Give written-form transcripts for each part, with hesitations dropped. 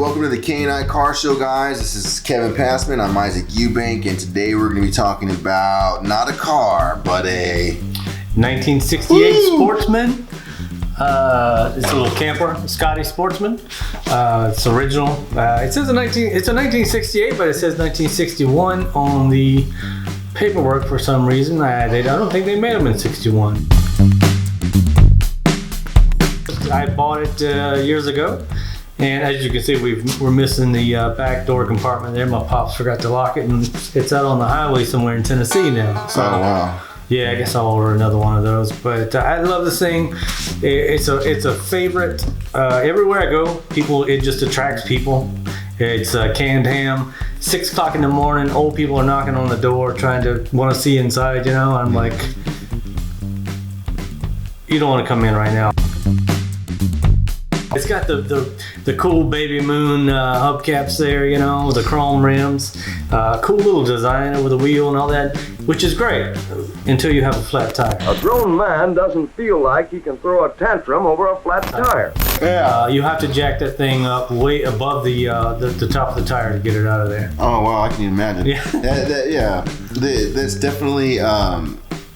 welcome to the K&I Car Show, guys. This is Kevin Passman. I'm Isaac Eubank, and today we're going to be talking about not a car, but a 1968 Sportsman. It's a little camper, Scotty Sportsman. It's original. It says it's a 1968, but it says 1961 on the paperwork for some reason. I don't think they made them in 61. I bought it years ago, and as you can see, we're missing the back door compartment there. My pops forgot to lock it, and it's out on the highway somewhere in Tennessee now. So, oh wow. Yeah, I guess I'll order another one of those. But I love this thing. It's a favorite. Everywhere I go, it just attracts people. It's canned ham. 6 o'clock in the morning, old people are knocking on the door trying to want to see inside, I'm like, you don't want to come in right now. It's got the cool baby moon hubcaps there, the chrome rims, cool little design over the wheel and all that, which is great until you have a flat tire. A grown man doesn't feel like he can throw a tantrum over a flat tire. Yeah. You have to jack that thing up way above the top of the tire to get it out of there. Oh wow, I can imagine. Yeah. That's definitely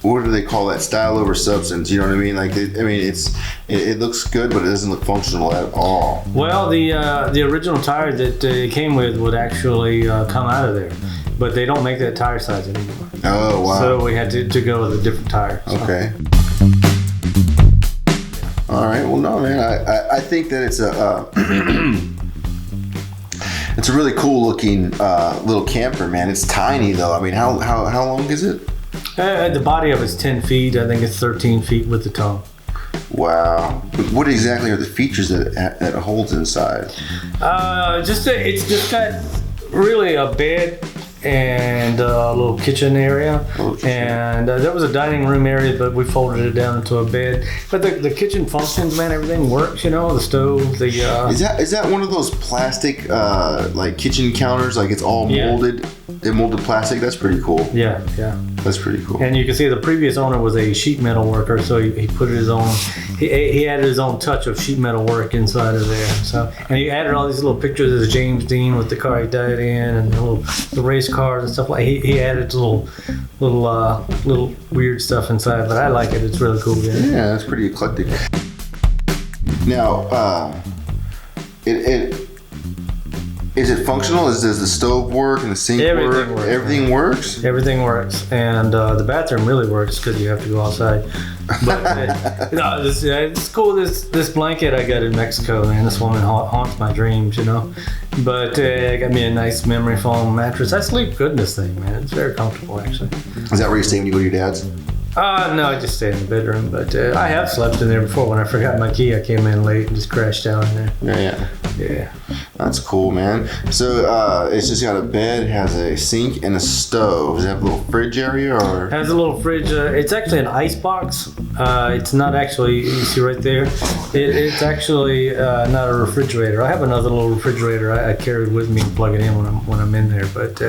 what do they call that? Style over substance. You know what I mean? Like, it looks good, but it doesn't look functional at all. Well, the original tire that it came with would actually come out of there, but they don't make that tire size anymore. Oh wow! So we had to go with a different tire. So. Okay. All right. Well, no, man. I think that it's it's a really cool looking little camper, man. It's tiny though. I mean, how long is it? The body of it's 10 feet. I think it's 13 feet with the tongue. Wow. What exactly are the features that it holds inside? It's just got really a bed and a little kitchen area. And there was a dining room area, but we folded it down into a bed. But the kitchen functions, man. Everything works, the stove, the... Is that one of those plastic like kitchen counters? Like it's all molded? Yeah. They molded plastic? That's pretty cool. Yeah. That's pretty cool. And you can see the previous owner was a sheet metal worker, so he put his own... He added his own touch of sheet metal work inside of there. So, and he added all these little pictures of James Dean with the car he died in, and the race cars and stuff like. He added little weird stuff inside, but I like it. It's really cool. Yeah, it's pretty eclectic. Now, is it functional? Does the stove work and the sink work? Everything works? Everything works. And the bathroom really works because you have to go outside. But it's cool. This blanket I got in Mexico, man. This woman haunts my dreams, But it got me a nice memory foam mattress. I sleep good in this thing, man. It's very comfortable, actually. Is that where you stay when you go to your dad's? No, I just stay in the bedroom. But I have slept in there before. When I forgot my key, I came in late and just crashed down in there. Yeah. That's cool, man. So it's just got a bed, has a sink, and a stove. Does it have a little fridge area, or? It has a little fridge. It's actually an ice box. It's not actually. You see right there. It's actually not a refrigerator. I have another little refrigerator I carry with me and plug it in when I'm in there. But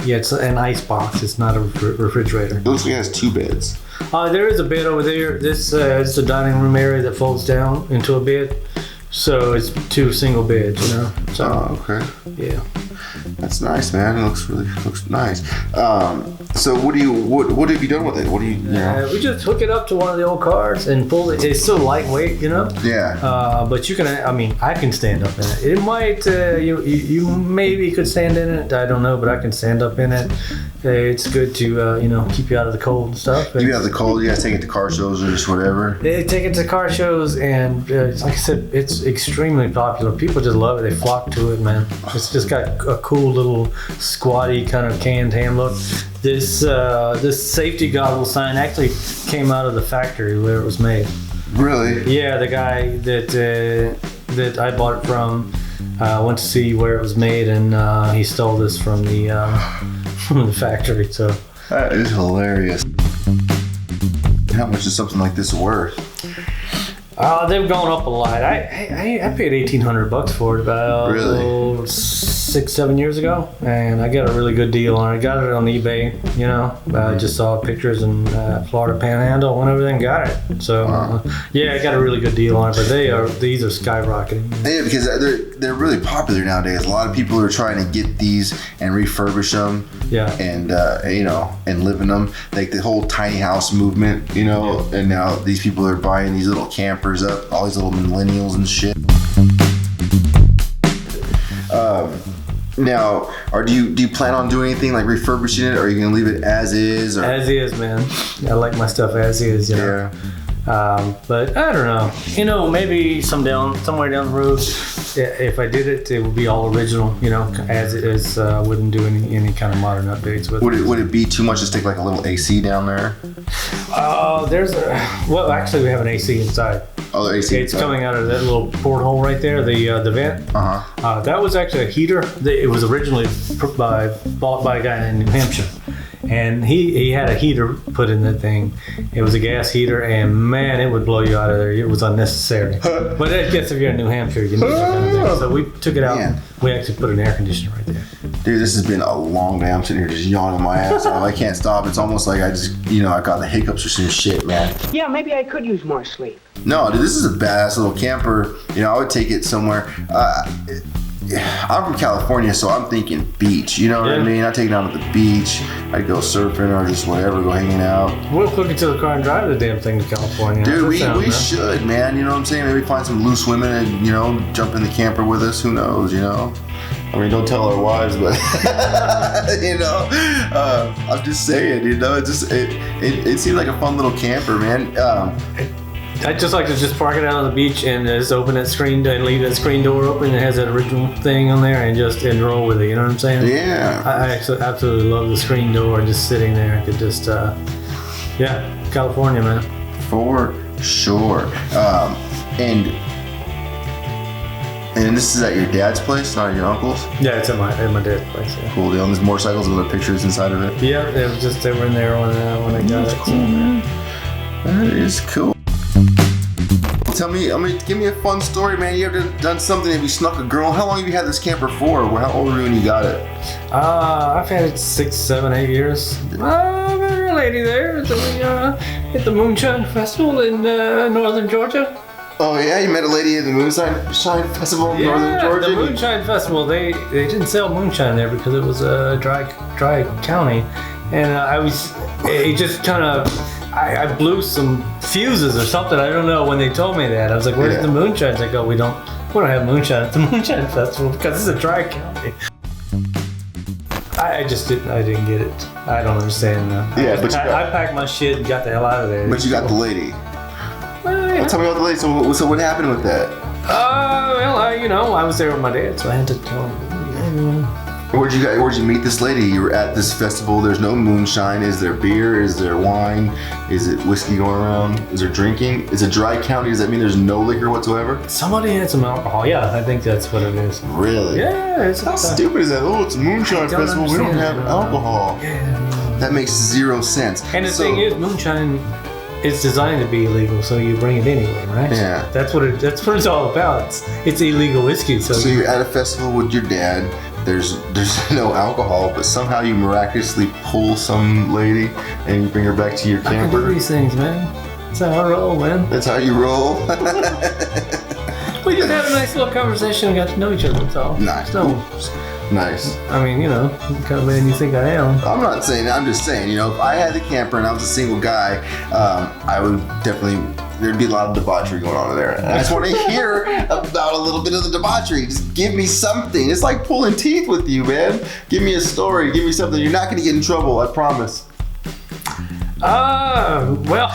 yeah, it's an ice box. It's not a refrigerator. It looks like it has 2 beds. There is a bed over there. This is the dining room area that folds down into a bed. So it's 2 single beds, So, okay. Yeah. That's nice, man. It looks nice. So what have you done with it? What do you? We just hook it up to one of the old cars and pull it. It's so lightweight, Yeah. But you can. I can stand up in it. It might. You maybe could stand in it. I don't know, but I can stand up in it. It's good to keep you out of the cold and stuff. Keep you out of the cold. You guys take it to car shows or just whatever. They take it to car shows, and like I said, it's extremely popular. People just love it. They flock to it, man. It's just got a cool little squatty kind of canned ham look. This safety goggle sign actually came out of the factory where it was made. Really? Yeah, the guy that I bought it from went to see where it was made, and he stole this from the factory. So that is hilarious. How much is something like this worth? They've gone up a lot. I paid $1,800 for it about really 6-7 years ago, and I got a really good deal on it. I got it on eBay, you know. I just saw pictures in Florida Panhandle, went over there and got it. So yeah, I got a really good deal on it. But these are skyrocketing. Yeah, because they're really popular nowadays. A lot of people are trying to get these and refurbish them. Yeah. And you know, and live in them. Like the whole tiny house movement, you know. Yeah. And now these people are buying these little campers up, all these little millennials and shit. Now, do you plan on doing anything like refurbishing it, or are you gonna leave it as is? Or? As is, man. I like my stuff as is, you know. Yeah. But I don't know. You know, maybe somewhere down the road, if I did it, it would be all original. You know, as it is. Wouldn't do any kind of modern updates with it. Would it be too much to stick like a little AC down there? Well, actually, we have an AC inside. Oh, the AC. It's coming out of that little porthole right there, the vent. That was actually a heater. It was originally bought by a guy in New Hampshire, and he had a heater put in that thing. It was a gas heater, and man, it would blow you out of there. It was unnecessary. But I guess if you're in New Hampshire, you need that kind of thing. So we took it out. Man. We actually put an air conditioner right there. Dude, this has been a long day. I'm sitting here just yawning my ass off. I can't stop. It's almost like I just, you know, I got the hiccups or some shit, man. Yeah, maybe I could use more sleep. No, dude, this is a badass little camper. You know, I would take it somewhere. I'm from California, so I'm thinking beach. You know what I mean? I'd take it down to the beach. I'd go surfing or just whatever, go hanging out. We'll hook it to the car and drive the damn thing to California. Dude, we should, man. You know what I'm saying? Maybe find some loose women and, you know, jump in the camper with us. Who knows, you know? I mean, don't tell our wives, but, you know, I'm just saying, you know, it seems like a fun little camper, man. I'd just like to just park it out on the beach and just open that screen and leave that screen door open. It has that original thing on there and roll with it. You know what I'm saying? Yeah. I actually absolutely love the screen door and just sitting there. I could just, California, man. For sure. And this is at your dad's place, not your uncle's? Yeah, it's at my dad's place. Yeah. Cool deal. And there's motorcycles with the pictures inside of it? Yeah, they were in there when I got it. Cool, man. That is cool. Give me a fun story, man. You ever done something? Have you snuck a girl? How long have you had this camper for? How old were you when you got it? I've had it 6, 7, 8 years. I met a lady there at the Moonshine Festival in northern Georgia. Oh yeah, you met a lady at the Moonshine Festival in northern Georgia? The Moonshine Festival. They didn't sell moonshine there because it was a dry county, and I blew some fuses or something. I don't know when they told me that. I was like, "Where's the moonshine?" They go, "We don't have moonshine at the Moonshine Festival because it's a dry county." I didn't get it. I don't understand that. Yeah, but I packed my shit and got the hell out of there. But you got the lady. Well, yeah. Tell me about the lady. So what happened with that? I was there with my dad, so I had to tell him. Where'd you meet this lady? You were at this festival. There's no moonshine. Is there beer? Is there wine? Is it whiskey going around? Is there drinking? It's a dry county. Does that mean there's no liquor whatsoever? Somebody had some alcohol. Yeah, I think that's what it is. Really? Yeah. How stupid is that? Oh, it's a moonshine festival. We don't have alcohol. Yeah. That makes zero sense. And the thing is, moonshine is designed to be illegal, so you bring it anyway, right? Yeah. That's what it's all about. It's illegal whiskey. So you're at a festival with your dad. There's no alcohol, but somehow you miraculously pull some lady and you bring her back to your camper. I can do these things, man. That's how I roll, man. That's how you roll? We just had a nice little conversation and got to know each other, that's all. Nice. Nice. I mean, the kind of man you think I am. I'm just saying, if I had the camper and I was a single guy, I would definitely, there'd be a lot of debauchery going on in there. And I just want to hear about a little bit of the debauchery. Just give me something. It's like pulling teeth with you, man. Give me a story. Give me something. You're not going to get in trouble, I promise. Well,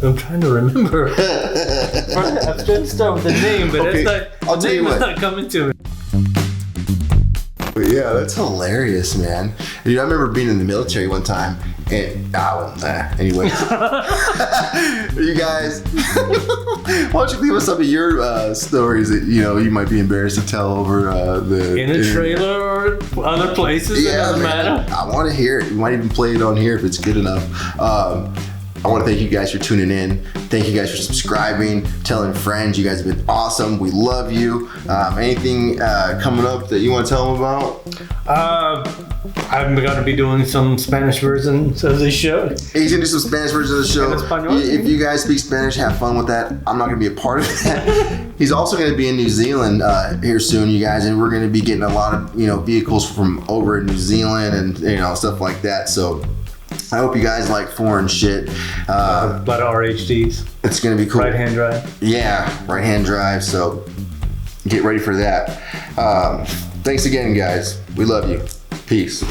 I'm trying to remember. I'm trying to start with the name, but okay, I'll tell you what. It's not coming to me. But yeah, that's hilarious, man. Dude, I remember being in the military one time, and anyway. You guys, why don't you leave us some of your stories that you might be embarrassed to tell over in a trailer or other places? Yeah, it doesn't matter. I want to hear it. We might even play it on here if it's good enough. I want to thank you guys for tuning in. Thank you guys for subscribing, telling friends. You guys have been awesome. We love you. Anything coming up that you want to tell them about? I'm going to be doing some Spanish versions of the show. He's going to do some Spanish version of the show. If you guys speak Spanish, have fun with that. I'm not going to be a part of that. He's also going to be in New Zealand here soon, you guys, and we're going to be getting a lot of vehicles from over in New Zealand and stuff like that. So I hope you guys like foreign shit. But RHDs. It's going to be cool. Right-hand drive. Yeah, right-hand drive. So get ready for that. Thanks again, guys. We love you. Peace.